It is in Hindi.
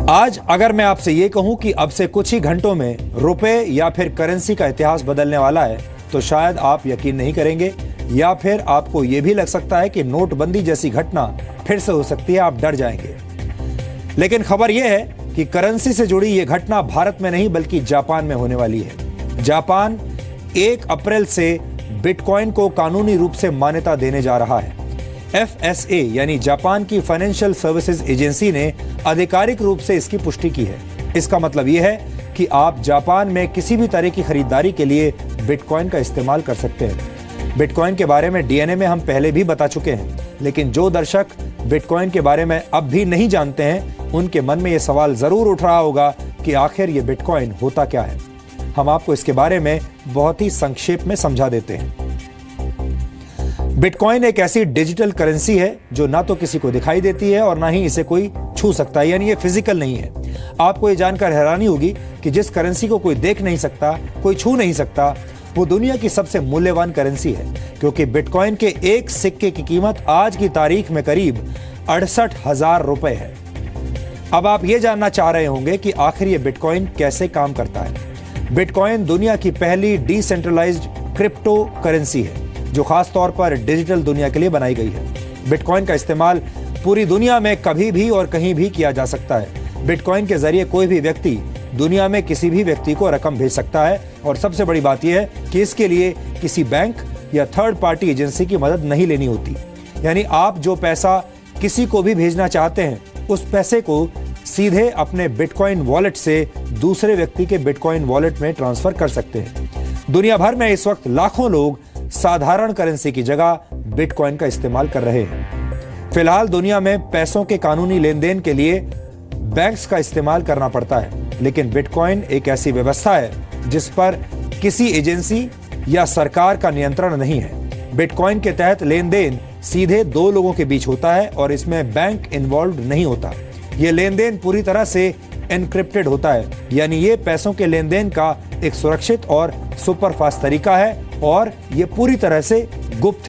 आज अगर मैं आपसे ये कहूं कि अब से कुछ ही घंटों में रुपए या फिर करेंसी का इतिहास बदलने वाला है, तो शायद आप यकीन नहीं करेंगे या फिर आपको यह भी लग सकता है कि नोटबंदी जैसी घटना फिर से हो सकती है, आप डर जाएंगे। लेकिन खबर यह है कि करेंसी से जुड़ी यह घटना भारत में नहीं बल्कि जापान में होने वाली है। जापान 1 अप्रैल से बिटकॉइन को कानूनी रूप से मान्यता देने जा रहा है। FSA यानी जापान की फाइनेंशियल सर्विसेज एजेंसी ने आधिकारिक रूप से इसकी पुष्टि की है। इसका मतलब यह है कि आप जापान में किसी भी तरह की खरीदारी के लिए बिटकॉइन का इस्तेमाल कर सकते हैं। बिटकॉइन के बारे में DNA में हम पहले भी बता चुके हैं, लेकिन जो दर्शक बिटकॉइन के बारे में अब भी नहीं जानते हैं, उनके मन में यह सवाल जरूर उठ रहा होगा कि आखिर ये बिटकॉइन होता क्या है। हम आपको इसके बारे में बहुत ही संक्षेप में समझा देते हैं। बिटकॉइन एक ऐसी डिजिटल करेंसी है जो ना तो किसी को दिखाई देती है और ना ही इसे कोई छू सकता है, यानी ये फिजिकल नहीं है। आपको ये जानकर हैरानी होगी कि जिस करेंसी को कोई देख नहीं सकता, कोई छू नहीं सकता, वो दुनिया की सबसे मूल्यवान करेंसी है, क्योंकि बिटकॉइन के एक सिक्के की कीमत आज की तारीख में करीब 68,000 रुपए है। अब आप ये जानना चाह रहे होंगे कि आखिर ये बिटकॉइन कैसे काम करता है। बिटकॉइन दुनिया की पहली डिसेंट्रलाइज्ड क्रिप्टो करेंसी है जो खास तौर पर डिजिटल दुनिया के लिए बनाई गई है। बिटकॉइन का इस्तेमाल पूरी दुनिया में कभी भी और कहीं भी किया जा सकता है। बिटकॉइन के जरिए कोई भी व्यक्ति दुनिया में किसी भी व्यक्ति को रकम भेज सकता है, और सबसे बड़ी बात यह है कि इसके लिए किसी बैंक या थर्ड पार्टी एजेंसी की मदद नहीं लेनी होती। यानी आप जो पैसा किसी को भी भेजना चाहते हैं, उस पैसे को सीधे अपने बिटकॉइन वॉलेट से दूसरे व्यक्ति के बिटकॉइन वॉलेट में ट्रांसफर कर सकते हैं। दुनिया भर में इस वक्त लाखों लोग साधारण करेंसी की जगह बिटकॉइन का इस्तेमाल कर रहे हैं। फिलहाल दुनिया में पैसों के कानूनी लेन देन के लिए बैंक्स का इस्तेमाल करना पड़ता है, लेकिन बिटकॉइन एक ऐसी व्यवस्था है जिस पर किसी एजेंसी या सरकार का नियंत्रण नहीं है। बिटकॉइन के तहत लेन देन सीधे 2 लोगों के बीच होता है और इसमें बैंक इन्वॉल्व नहीं होता। यह लेन देन पूरी तरह से एनक्रिप्टेड होता है, यानी ये पैसों के लेन देन का एक सुरक्षित और सुपरफास्ट तरीका है और ये पूरी तरह से गुप्त